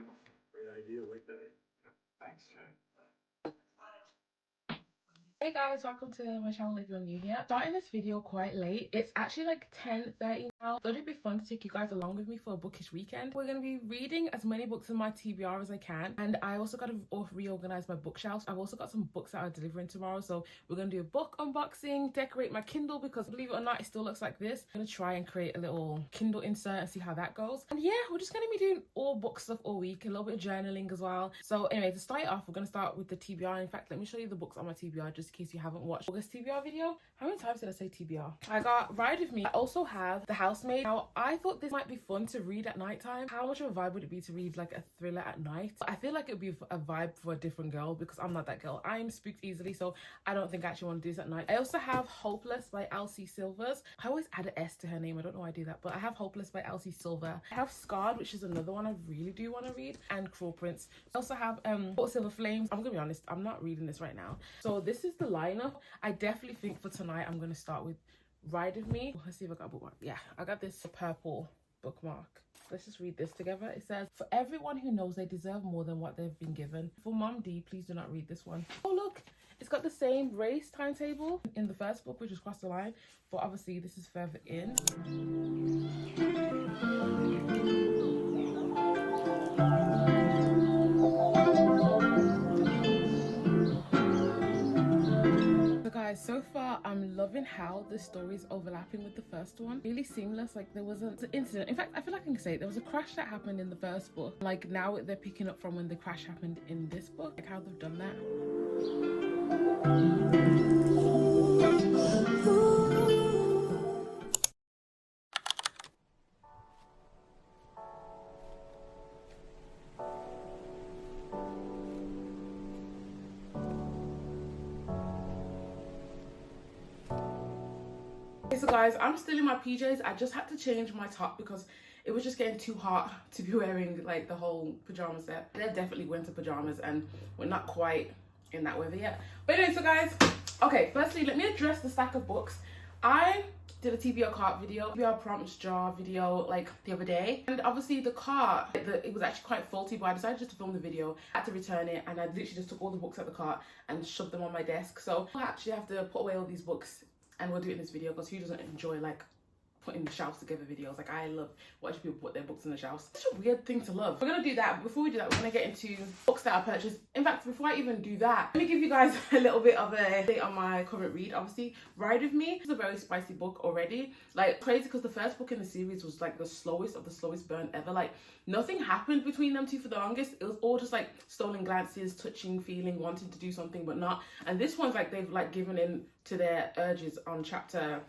Great idea, like that. Thanks, Jay. Hey guys, welcome to my channel if you're new here. Starting this video quite late. It's actually like 10:30 now. Thought it'd be fun to take you guys along with me for a bookish weekend. We're going to be reading as many books in my TBR as I can, and I also got to reorganize my bookshelf. I've also got some books that are delivering tomorrow, so we're going to do a book unboxing, decorate my Kindle because believe it or not, it still looks like this. I'm going to try and create a little Kindle insert and see how that goes. And yeah, we're just going to be doing all book stuff all week, a little bit of journaling as well. So anyway, to start off, we're going to start with the TBR. In fact, let me show you the books on my TBR just in case you haven't watched August TBR video. How many times did I say TBR? I got Ride With Me. I also have The Housemaid. Now, I thought this might be fun to read at night time. How much of a vibe would it be to read like a thriller at night? I feel like it would be a vibe for a different girl because I'm not that girl. I'm spooked easily, so I don't think I actually want to do this at night. I also have Hopeless by Elsie Silvers. I always add an S to her name. I don't know why I do that, but I have Hopeless by Elsie Silver. I have Scarred, which is another one I really do want to read, and Cruel Prince. I also have Silver Flames. I'm gonna be honest, I'm not reading this right now. So this is the lineup. I definitely think for tonight I'm gonna start with Ride With Me. Let's see if I got a bookmark. Yeah, I got this purple bookmark. Let's just read this together. It says, for everyone who knows they deserve more than what they've been given. For Mom D, please do not read this one. Oh look, it's got the same race timetable in the first book, which is Cross the Line, but obviously this is further in. Guys, so far I'm loving how the story is overlapping with the first one. Really seamless. Like there was an incident, in fact I feel like I can say it, there was a crash that happened in the first book, like now they're picking up from when the crash happened in this book, like how they've done that. So guys, I'm still in my PJs. I just had to change my top because it was just getting too hot to be wearing like the whole pajama set. They're definitely winter pajamas and we're not quite in that weather yet. But anyway, so guys, okay, firstly, let me address the stack of books. I did a TBR cart video, TBR prompts jar video like the other day, and obviously the cart, it was actually quite faulty, but I decided just to film the video. I had to return it and I literally just took all the books at the cart and shoved them on my desk. So I actually have to put away all these books and we'll do it in this video because who doesn't enjoy like putting the shelves together videos? Like I love watching people put their books in the shelves. It's such a weird thing to love. We're gonna do that, but before we do that, we're gonna get into books that I purchased. In fact, before I even do that, let me give you guys a little bit of a update on my current read. Obviously, Ride With Me is a very spicy book already. Like crazy because the first book in the series was like the slowest of the slowest burn ever. Like nothing happened between them two for the longest. It was all just like stolen glances, touching, feeling, wanting to do something but not. And this one's like they've like given in to their urges on chapter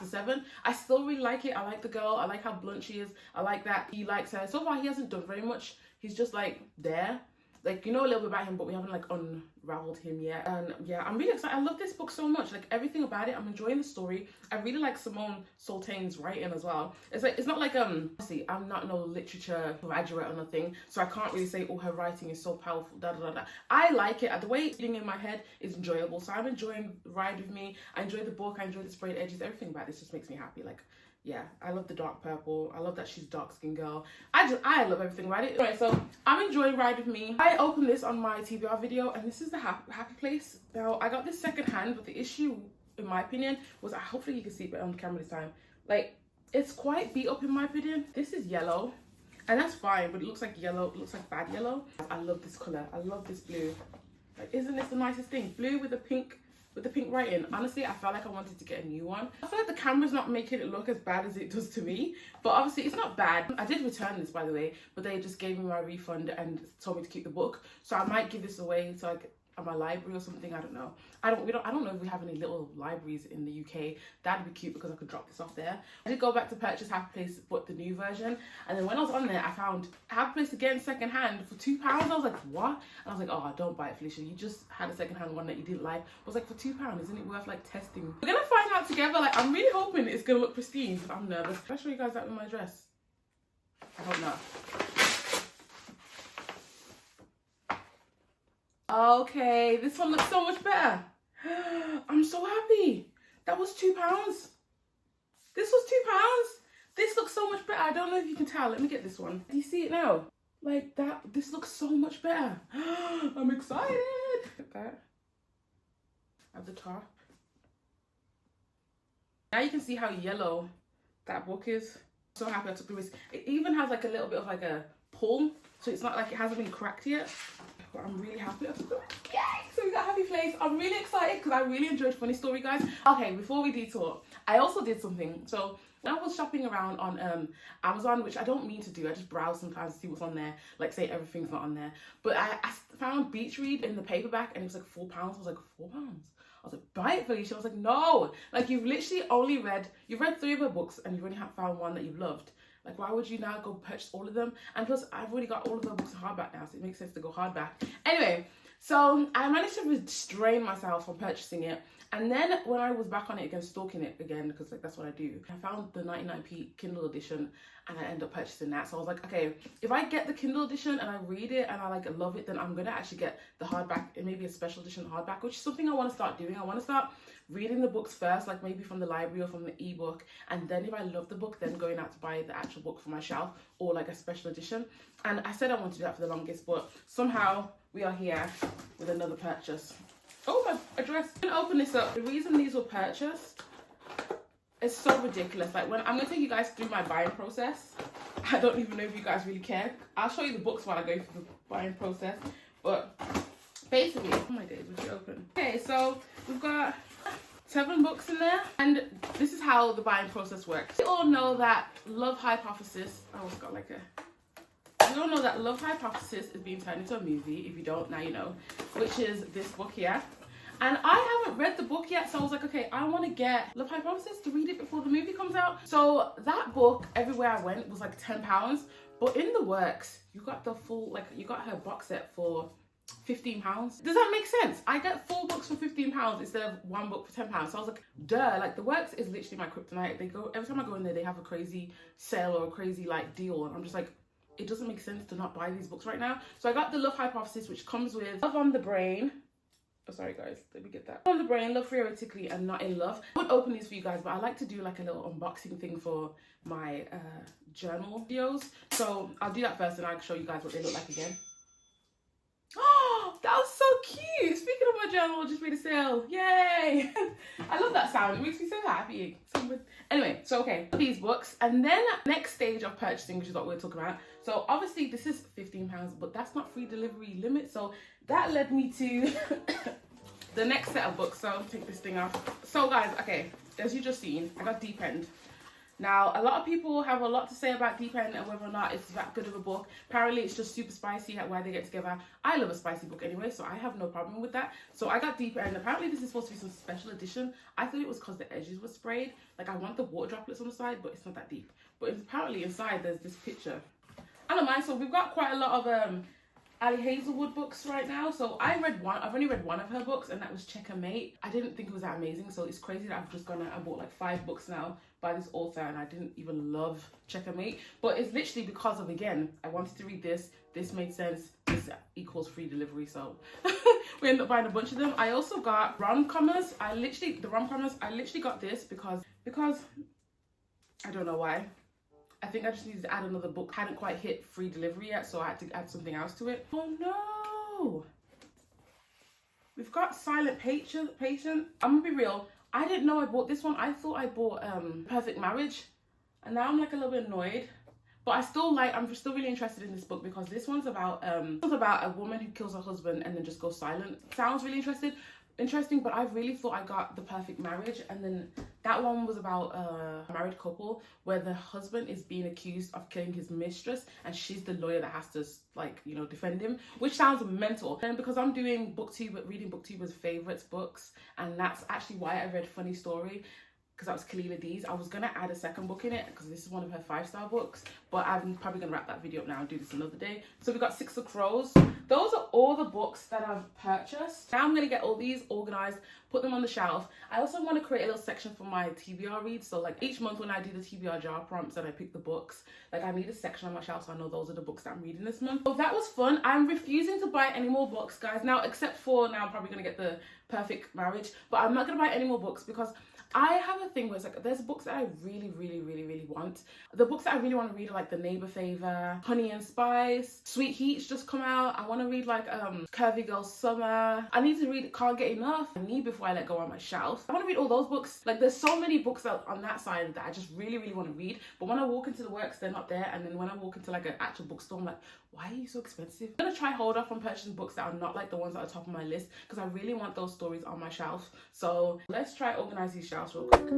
7. I still really like it. I like the girl. I like how blunt she is. I like that he likes her. So far he hasn't done very much. He's just like there. Like, you know a little bit about him, but we haven't like unraveled him yet. And yeah, I'm really excited. I love this book so much. Like everything about it. I'm enjoying the story. I really like Simone Sultan's writing as well. It's like, it's not like see, I'm not no literature graduate or nothing, so I can't really say, oh, her writing is so powerful, da da da da. I like it. The way it's being in my head is enjoyable. So I'm enjoying Ride With Me. I enjoy the book. I enjoy the sprayed edges. Everything about this just makes me happy. Like, yeah, I love the dark purple. I love that she's dark skinned girl. I love everything about it. Anyway, so I'm enjoying Ride With Me. I opened this on my TBR video and this is the happy place. Now I got this second hand, but the issue in my opinion was, hopefully you can see it on camera this time, like it's quite beat up in my opinion. This is yellow and that's fine, but it looks like yellow. It looks like bad yellow. I love this color. I love this blue. Like, isn't this the nicest thing? Blue with the pink writing. Honestly, I felt like I wanted to get a new one. I feel like the camera's not making it look as bad as it does to me, but obviously it's not bad. I did return this, by the way, but they just gave me my refund and told me to keep the book, so I might give this away to like at my library or something. I don't know. I don't know if we have any little libraries in the UK. That'd be cute because I could drop this off there. I did go back to purchase Happy Place, but the new version, and then when I was on there I found Happy Place again second hand for £2. I was like, what? And I was like, oh, don't buy it, Felicia, you just had a second hand one that you didn't like. I was like, for £2, isn't it worth like testing? We're gonna find out together. Like, I'm really hoping it's gonna look pristine, but I'm nervous. Can I show you guys that with my dress? I don't know. Okay, this one looks so much better. I'm so happy. That was £2. This was £2. This looks so much better. I don't know if you can tell. Let me get this one. Do you see it now? Like that, this looks so much better. I'm excited. Look at that. At the top. Now you can see how yellow that book is. So happy I took the risk. It even has like a little bit of like a pull, so it's not like it hasn't been cracked yet. But I'm really happy I took the risk. Yay! So we got Happy Place. I'm really excited because I really enjoyed Funny Story, guys. Okay, before we detour, I also did something. So when I was shopping around on Amazon, which I don't mean to do, I just browse sometimes to see what's on there, like say everything's not on there. But I found Beach Read in the paperback and it was like £4. I was like, £4? I was like, buy it, Felicia. I was like, no. Like, you've literally only you've read 3 of her books and you've only found one that you've loved. Like, why would you now go purchase all of them? And plus, I've already got all of her books in hardback now, so it makes sense to go hardback. Anyway, so I managed to restrain myself from purchasing it. And then when I was back on it again, stalking it again, because like that's what I do, I found the 99p Kindle edition and I ended up purchasing that. So I was like, okay, if I get the Kindle edition and I read it and I like love it, then I'm gonna actually get the hardback and maybe a special edition hardback, which is something I want to start doing. I want to start reading the books first, like maybe from the library or from the ebook, and then if I love the book, then going out to buy the actual book for my shelf or like a special edition. And I said I wanted to do that for the longest, but somehow we are here with another purchase. Oh, my address. I'm gonna open this up. The reason these were purchased is so ridiculous. Like, when I'm gonna take you guys through my buying process. I don't even know if you guys really care. I'll show you the books while I go through the buying process. But basically, oh my days, would you open? Okay, so we've got 7 books in there, and this is how the buying process works. We all know that Love Hypothesis, I almost got like a, we all know that Love Hypothesis is being turned into a movie. If you don't, now you know, which is this book here. And I haven't read the book yet, so I was like, okay, I want to get Love Hypothesis to read it before the movie comes out. So that book, everywhere I went, was like £10. But in the works, you got the full, like, you got her box set for £15. Does that make sense? I get 4 books for £15 instead of 1 book for £10. So I was like, duh, like the works is literally my kryptonite. They go, every time I go in there, they have a crazy sale or a crazy like deal. And I'm just like, it doesn't make sense to not buy these books right now. So I got the Love Hypothesis, which comes with Love on the Brain. Oh, sorry guys, let me get that. On the Brain, Love Theoretically and Not in Love. I would open these for you guys, but I like to do like a little unboxing thing for my journal videos. So I'll do that first and I'll show you guys what they look like again. Oh, that was so cute. Speaking of my journal, I just made a sale. Yay. I love that sound. It makes me so happy. Anyway, so okay, these books. And then next stage of purchasing, which is what we're talking about. So obviously this is £15, but that's not free delivery limit. So that led me to the next set of books. So I'll take this thing off. So guys, okay, as you just seen, I got Deep End. Now, a lot of people have a lot to say about Deep End and whether or not it's that good of a book. Apparently, it's just super spicy why they get together. I love a spicy book anyway, so I have no problem with that. So I got Deep End. Apparently, this is supposed to be some special edition. I thought it was because the edges were sprayed. Like, I want the water droplets on the side, but it's not that deep. But apparently, inside, there's this picture. I don't mind. So we've got quite a lot of Ali Hazelwood books right now. So I've only read 1 of her books, and that was Checkmate. I didn't think it was that amazing, so it's crazy that I've just gone out and bought like 5 books now by this author, and I didn't even love Checkmate. But it's literally because of, again, I wanted to read this made sense, this equals free delivery, so we ended up buying a bunch of them. I also got rom-commers. I literally got this because I don't know why. I think I just needed to add another book. Hadn't quite hit free delivery yet, so I had to add something else to it. Oh no! We've got Silent Patient. I'm gonna be real. I didn't know I bought this one. I thought I bought Perfect Marriage, and now I'm like a little bit annoyed. But I'm still really interested in this book because this one's about a woman who kills her husband and then just goes silent. Sounds really interesting, but I really thought I got The Perfect Marriage, and then that one was about a married couple where the husband is being accused of killing his mistress and she's the lawyer that has to, like, you know, defend him, which sounds mental. And because I'm doing reading booktuber's favorites books, and that's actually why I read Funny Story, because that was Kalila D's. I was gonna add a second book in it because this is one of her 5-star books, but I'm probably gonna wrap that video up now and do this another day. So we got Six of Crows. Those are all the books that I've purchased. Now I'm gonna get all these organized, put them on the shelf. I also want to create a little section for my TBR reads. So like each month when I do the TBR jar prompts and I pick the books, like I need a section on my shelf so I know those are the books that I'm reading this month. So that was fun. I'm refusing to buy any more books, guys. Now, except for now I'm probably gonna get the perfect marriage. But I'm not gonna buy any more books because I have a thing where it's like there's books that I really want. The books that I really want to read are like The Neighbor Favor, Honey and Spice, Sweet Heat's just come out. I want to read like Curvy Girl Summer. I need to read Can't Get Enough, I Need Before I Let Go on My Shelf. I want to read all those books. Like there's so many books out on that side that I just really want to read. But when I walk into the works, they're not there. And then when I walk into like an actual bookstore, I'm like, why are you so expensive? I'm gonna try hold off on purchasing books that are not like the ones that are top of my list because I really want those stories on my shelf. So let's try organize these shelves real quick.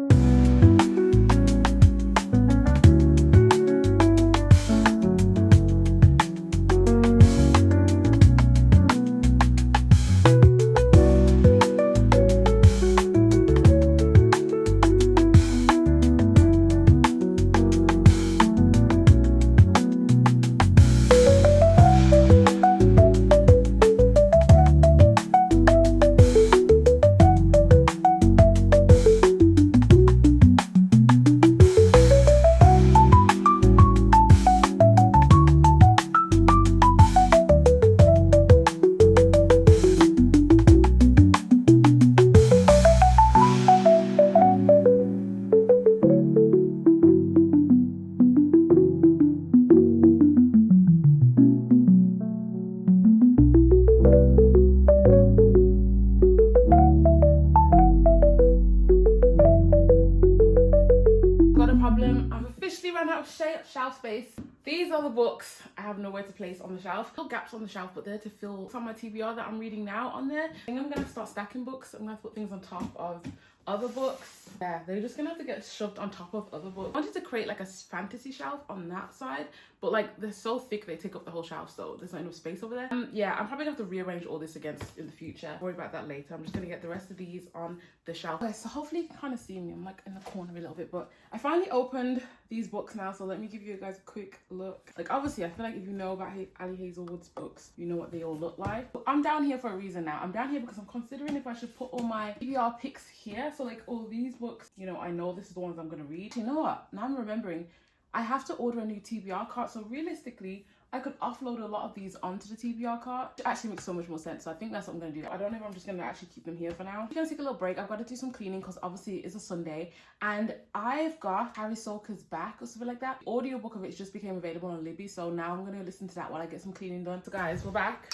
Shelf space. These are the books I have nowhere to place on the shelf. Still gaps on the shelf, but they're to fill some of my TBR that I'm reading now on there. I think I'm gonna start stacking books. I'm gonna put things on top of other books. Yeah, they're just gonna have to get shoved on top of other books. I wanted to create like a fantasy shelf on that side, but like they're so thick they take up the whole shelf, so there's not enough space over there. Yeah, I'm probably gonna have to rearrange all this again in the future. I'll worry about that later. I'm just gonna get the rest of these on the shelf. Okay, so hopefully you can kind of see me. I'm like in the corner a little bit, but I finally opened these books now, so let me give you guys a quick look. Like obviously I feel like if you know about Ali Hazelwood's books, you know what they all look like. But I'm down here for a reason now. I'm down here because I'm considering if I should put all my TBR picks here. So like all these books, you know, I know this is the ones I'm gonna read. You know what, now I'm remembering I have to order a new TBR cart, so realistically I could offload a lot of these onto the TBR cart. It actually makes so much more sense, so I think that's what I'm gonna do. I don't know if I'm just gonna actually keep them here for now. I'm gonna take a little break. I've got to do some cleaning because obviously it's a Sunday, and I've got Harry Soka's Back or something like that. The audiobook of it just became available on Libby, so now I'm gonna listen to that while I get some cleaning done. So guys, we're back.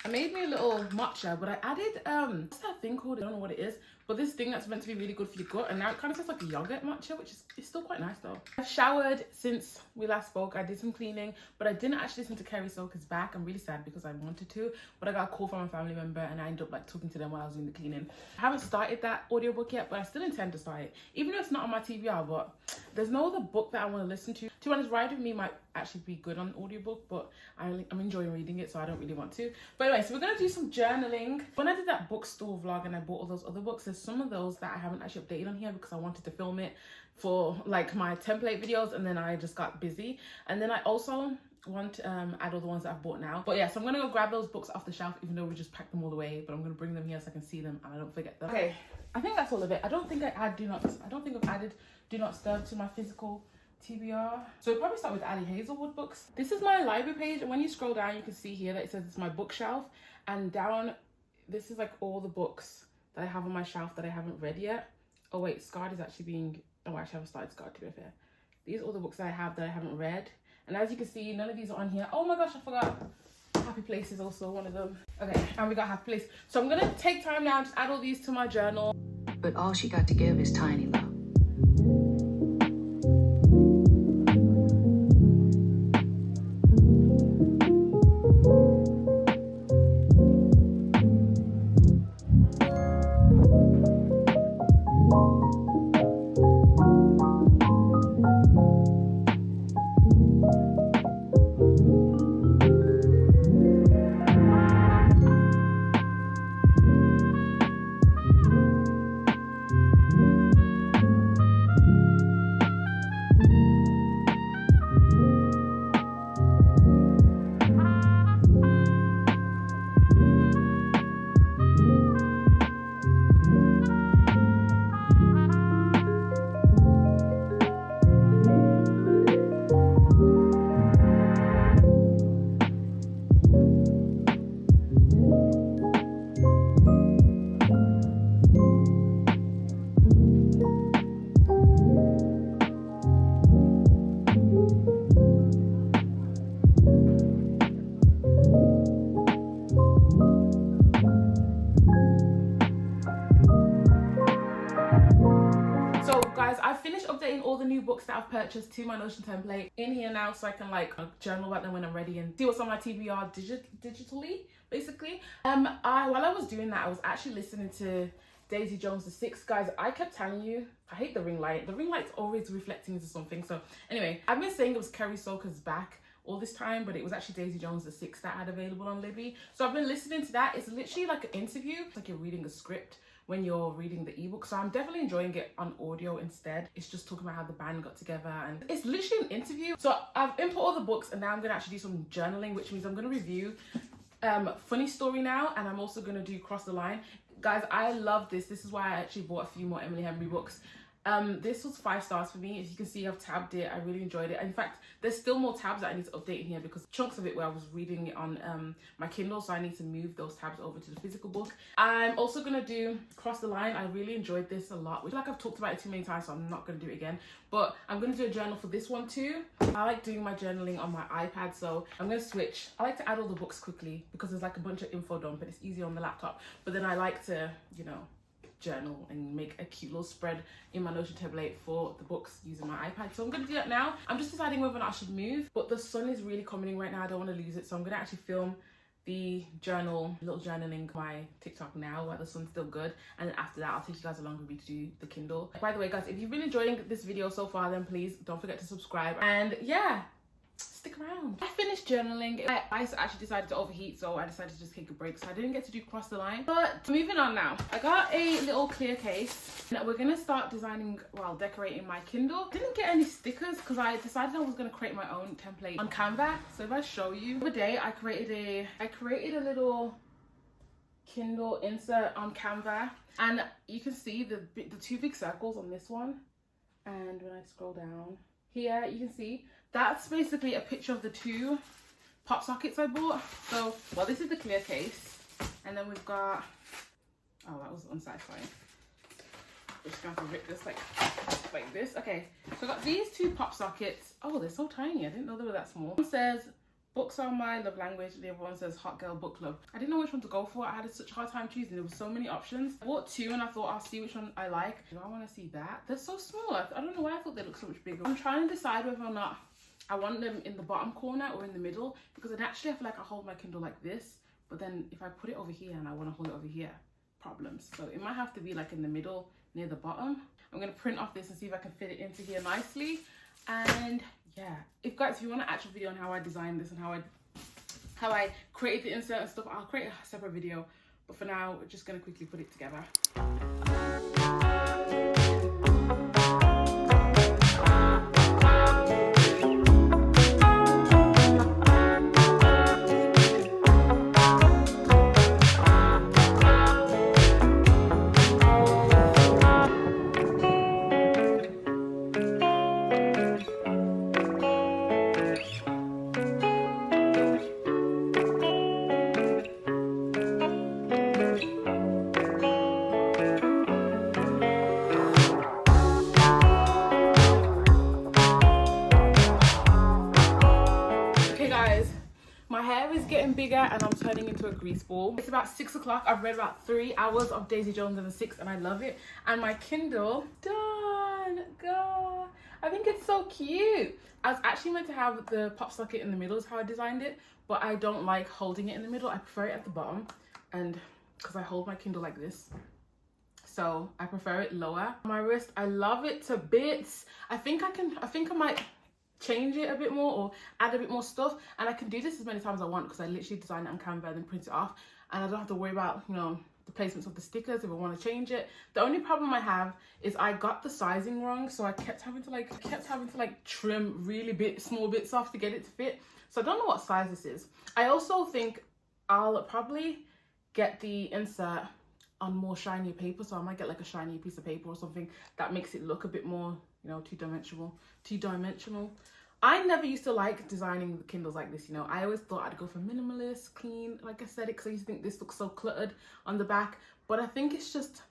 I made me a little matcha, but I added what's that thing called? I don't know what it is, but this thing that's meant to be really good for your gut, and now it kind of tastes like a yogurt matcha, which is, it's still quite nice though. I've showered since we last spoke. I did some cleaning, but I didn't actually listen to Kerry Soka's Back. I'm really sad because I wanted to, but I got a call from a family member and I ended up like talking to them while I was doing the cleaning. I haven't started that audiobook yet, but I still intend to start it, even though it's not on my TBR. But there's no other book that I want to listen to. To be honest, Ride With Me might actually be good on audiobook, but I'm enjoying reading it, so I don't really want to. But anyway, so we're gonna do some journaling. When I did that bookstore vlog and I bought all those other books, there's some of those that I haven't actually updated on here because I wanted to film it for like my template videos, and then I just got busy. And then I also want to add all the ones that I've bought now. But yeah, so I'm gonna go grab those books off the shelf, even though we just packed them all away, but I'm gonna bring them here so I can see them and I don't forget them. Okay, I think that's all of it. I don't think I've added Do Not Disturb to my physical TBR. So we'll probably start with Ali Hazelwood books. This is my library page, and when you scroll down you can see here that it says it's my bookshelf, and down this is like all the books that I have on my shelf that I haven't read yet. Oh wait, Scarred is actually being, oh I actually haven't started Scarred, to be fair. These are all the books that I have that I haven't read, and as you can see none of these are on here. Oh my gosh, I forgot Happy Place is also one of them. Okay, and we got Happy Place. So I'm gonna take time now, just add all these to my journal. But all she got to give is tiny love. guys, I've finished updating all the new books that I've purchased to my Notion template in here now, so I can like journal about them when I'm ready and see what's on my TBR digitally, basically. While I was doing that, I was actually listening to Daisy Jones the Sixth. Guys, I kept telling you, I hate the ring light. The ring light's always reflecting into something. So anyway, I've been saying it was Kerry Soker's back all this time, but it was actually Daisy Jones the Sixth that I had available on Libby. So I've been listening to that. It's literally like an interview. It's like you're reading a script when you're reading the ebook. So I'm definitely enjoying it on audio instead. It's just talking about how the band got together, and it's literally an interview. So I've input all the books, and now I'm gonna actually do some journaling, which means I'm gonna review Funny Story now, and I'm also gonna do Cross the Line. Guys, I love this. This is why I actually bought a few more Emily Henry books. This was 5 stars for me. As you can see, I've tabbed it. I really enjoyed it. In fact, there's still more tabs that I need to update in here because chunks of it where I was reading it on my Kindle, so I need to move those tabs over to the physical book. I'm also gonna do Cross the Line. I really enjoyed this a lot. I feel like I've talked about it too many times, so I'm not gonna do it again. But I'm gonna do a journal for this one too. I like doing my journaling on my iPad, so I'm gonna switch. I like to add all the books quickly because there's like a bunch of info dump and it's easier on the laptop. But then I like to, you know, journal and make a cute little spread in my Notion template for the books using my iPad. So I'm gonna do that now. I'm just deciding whether or not I should move, but the sun is really coming in right now. I don't want to lose it, so I'm gonna actually film the little journaling my TikTok now while the sun's still good, and then after that I'll take you guys along with me to do the Kindle. By the way, guys, if you've been enjoying this video so far, then please don't forget to subscribe, and yeah, stick around. I finished journaling. I actually decided to overheat, so I decided to just take a break, so I didn't get to do Cross the Line. But moving on now, I got a little clear case and we're gonna start designing, well, decorating my Kindle. Didn't get any stickers because I decided I was gonna create my own template on Canva. So if I show you, the other day I created a little Kindle insert on Canva, and you can see the 2 big circles on this one, and when I scroll down here you can see that's basically a picture of the 2 pop sockets I bought. So, well, this is the clear case, and then we've got, oh, that was unsatisfying. We're just gonna have to rip this like this. Okay, so I got these 2 pop sockets. Oh, they're so tiny. I didn't know they were that small. One says books are my love language. The other one says hot girl book club. I didn't know which one to go for. I had such a hard time choosing. There were so many options. I bought 2 and I thought I'll see which one I like. Do I want to see that? They're so small. I don't know why I thought they looked so much bigger. I'm trying to decide whether or not I want them in the bottom corner or in the middle, because then actually I feel like I hold my Kindle like this, but then if I put it over here and I want to hold it over here, problems. So it might have to be like in the middle near the bottom. I'm going to print off this and see if I can fit it into here nicely. And yeah, if you want an actual video on how I designed this and how I created the insert and stuff, I'll create a separate video. But for now, we're just going to quickly put it together. Bigger and I'm turning into a grease ball. It's about 6 o'clock. I've read about 3 hours of Daisy Jones and the Six, and I love it. And my Kindle done. God, I think it's so cute. I was actually meant to have the pop socket in the middle is how I designed it, but I don't like holding it in the middle. I prefer it at the bottom, and because I hold my Kindle like this, so I prefer it lower on my wrist. I love it to bits. I think I might change it a bit more or add a bit more stuff, and I can do this as many times as I want because I literally design it on Canva and then print it off, and I don't have to worry about, you know, the placements of the stickers if I want to change it. The only problem I have is I got the sizing wrong, so I kept having to like trim really small bits off to get it to fit. So I don't know what size this is. I also think I'll probably get the insert on more shiny paper, so I might get like a shiny piece of paper or something that makes it look a bit more, you know, two-dimensional. I never used to like designing the Kindles like this, you know. I always thought I'd go for minimalist, clean, like aesthetic, because I used to think this looks so cluttered on the back. But I think it's just,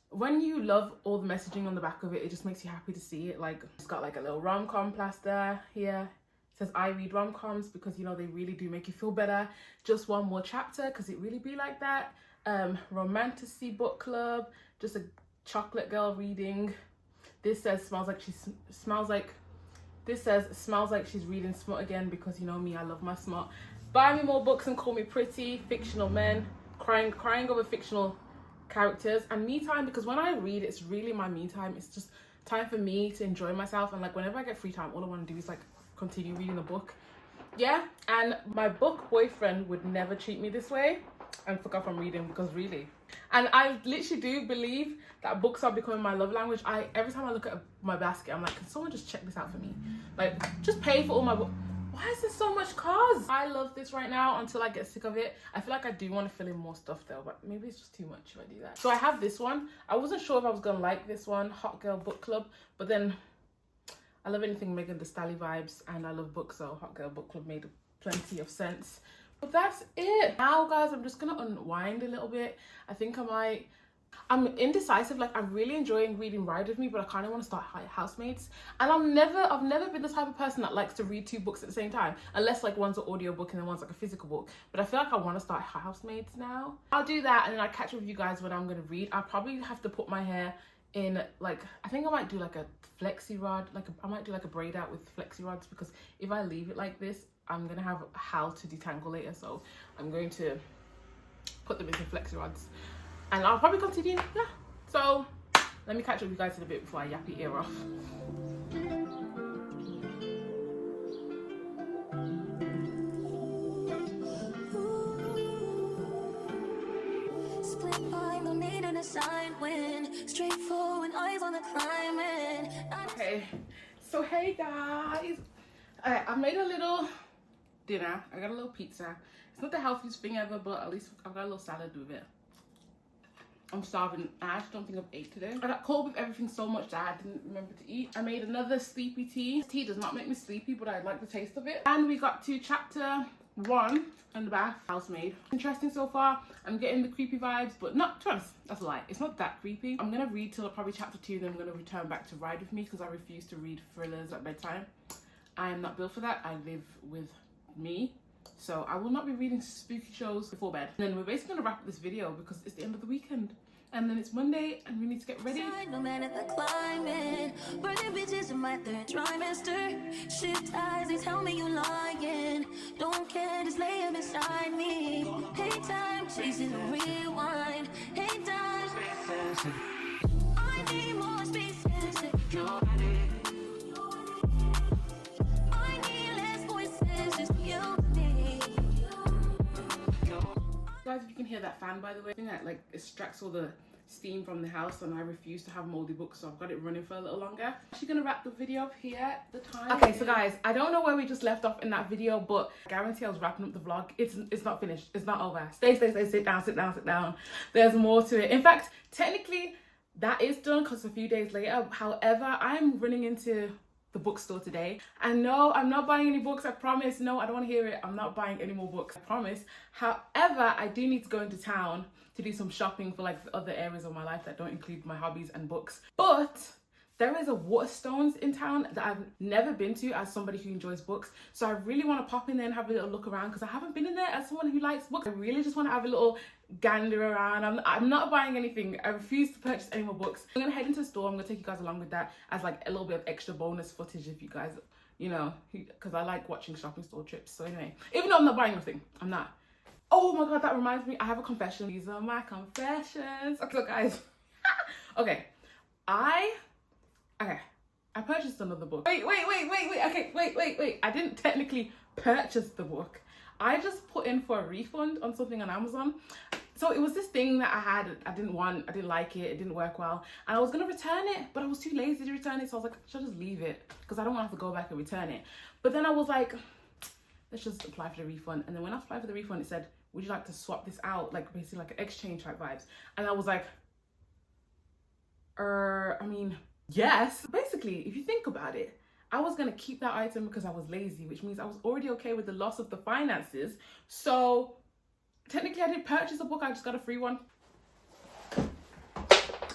when you love all the messaging on the back of it, it just makes you happy to see it. Like, it's got like a little rom-com plaster here. It says, I read rom-coms, because, you know, they really do make you feel better. Just one more chapter, because it really be like that. Romantasy book club, just a chocolate girl reading. This says smells like she's reading smut again, because you know me, I love my smut. Buy me more books and call me pretty. Fictional men, crying over fictional characters. And me time, because when I read, it's really my me time. It's just time for me to enjoy myself, and like whenever I get free time, all I want to do is like continue reading a book. Yeah, and my book boyfriend would never treat me this way and fuck off from reading, because really, and I literally do believe that books are becoming my love language. Every time I look at my basket, I'm like, can someone just check this out for me? Like, just pay for all my books. Why is there so much cars? I love this right now until I get sick of it. I feel like I do want to fill in more stuff though, but maybe it's just too much if I do that. So I have this one. I wasn't sure if I was gonna like this one, Hot Girl Book Club, but then I love anything Megan Thee Stallion vibes, and I love books, so Hot Girl Book Club made plenty of sense. But that's it. Now guys, I'm just gonna unwind a little bit. I think I'm indecisive. Like, I'm really enjoying reading Ride With Me, but I kind of want to start Housemates. And I've never been the type of person that likes to read 2 books at the same time, unless like one's an audiobook and then one's like a physical book. But I feel like I want to start Housemates now. I'll do that, and then I'll catch up with you guys when I'm gonna read. I'll probably have to put my hair in, like, I think I might do like a flexi rod, I might do like a braid out with flexi rods, because if I leave it like this, I'm gonna have how to detangle later. So I'm going to put them into flexi rods, and I'll probably continue. Yeah, so let me catch up with you guys in a bit before I yap your ear off. Okay, so hey guys, I made a little dinner. I got a little pizza. It's not the healthiest thing ever, but at least I've got a little salad with it. I'm starving. I actually don't think I've ate today. I got cold with everything so much that I didn't remember to eat. I made another sleepy tea. Tea does not make me sleepy, but I like the taste of it. And we got to chapter 1 in the bath. Housemaid. Interesting so far. I'm getting the creepy vibes, but not, to be honest, that's a lie. It's not that creepy. I'm gonna read till probably chapter 2, then I'm gonna return back to Ride With Me, because I refuse to read thrillers at bedtime. I am not built for that. I live with me, so I will not be reading spooky shows before bed. And then we're basically gonna wrap up this video because it's the end of the weekend, and then it's Monday and we need to get ready. No man at the climbing, burning bitches in my 3rd trimester. Shift eyes, they tell me you lying. Don't care, just lay him beside me. Hey time, chasing the rewind. Hey time, I need more space and security. Guys, if you can hear that fan, by the way, I think that like extracts all the steam from the house, and I refuse to have moldy books, so I've got it running for a little longer. Actually gonna wrap the video up here. The time. Okay, so guys, I don't know where we just left off in that video, but I guarantee I was wrapping up the vlog. It's not finished. It's not over. Stay, sit down. There's more to it. In fact, technically that is done because a few days later. However, I'm running into the bookstore today, and no, I'm not buying any books, I promise. No, I don't want to hear it. I'm not buying any more books, I promise. However, I do need to go into town to do some shopping for like other areas of my life that don't include my hobbies and books. But there is a Waterstones in town that I've never been to as somebody who enjoys books, so I really want to pop in there and have a little look around, because I haven't been in there as someone who likes books. I really just want to have a little gander around. I'm not buying anything. I refuse to purchase any more books. I'm gonna head into the store. I'm gonna take you guys along with that as like a little bit of extra bonus footage if you guys, you know, because I like watching shopping store trips. So anyway, even though I'm not buying anything, I'm not. Oh my god, that reminds me, I have a confession. These are my confessions. Okay, so guys, okay, I purchased another book. Wait. Okay, wait. I didn't technically purchase the book. I just put in for a refund on something on Amazon. So it was this thing that I had, I didn't like it, it didn't work well. And I was gonna return it, but I was too lazy to return it. So I was like, should I just leave it? Because I don't want to have to go back and return it. But then I was like, let's just apply for the refund. And then when I applied for the refund, it said, would you like to swap this out? Like basically like an exchange type vibes. And I was like, I mean, yes. Basically, if you think about it, I was gonna keep that item because I was lazy, which means I was already okay with the loss of the finances. So technically I didn't purchase a book, I just got a free one.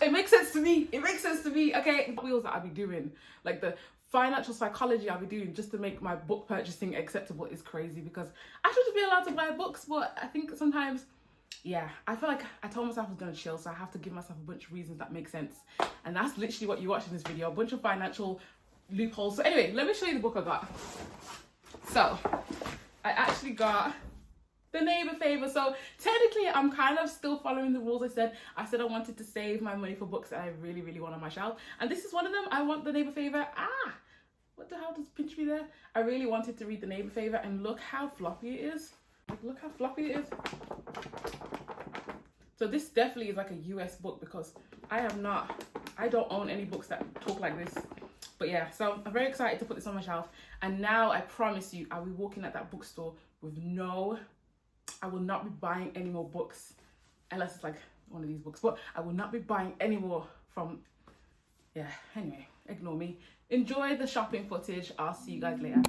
It makes sense to me. Okay, the wheels that I'll be doing, like the financial psychology I'll be doing just to make my book purchasing acceptable is crazy, because I should just be allowed to buy books, but I think sometimes yeah, I feel like I told myself I was gonna chill, so I have to give myself a bunch of reasons that make sense. And that's literally what you watch in this video, a bunch of financial loopholes. So anyway, let me show you the book I got. So I actually got The Neighbor Favor. So technically I'm kind of still following the rules I said. I said I wanted to save my money for books that I really, really want on my shelf. And this is one of them. I want The Neighbor Favor. What the hell does pinch me there? I really wanted to read The Neighbor Favor, and look how floppy it is. Like, look how floppy it is. So this definitely is like a US book, because I don't own any books that talk like this. But yeah, so I'm very excited to put this on my shelf. And now I promise you, I'll be walking at that bookstore with I will not be buying any more books, unless it's like one of these books, but I will not be buying any more from, yeah, anyway, ignore me. Enjoy the shopping footage. I'll see you guys later.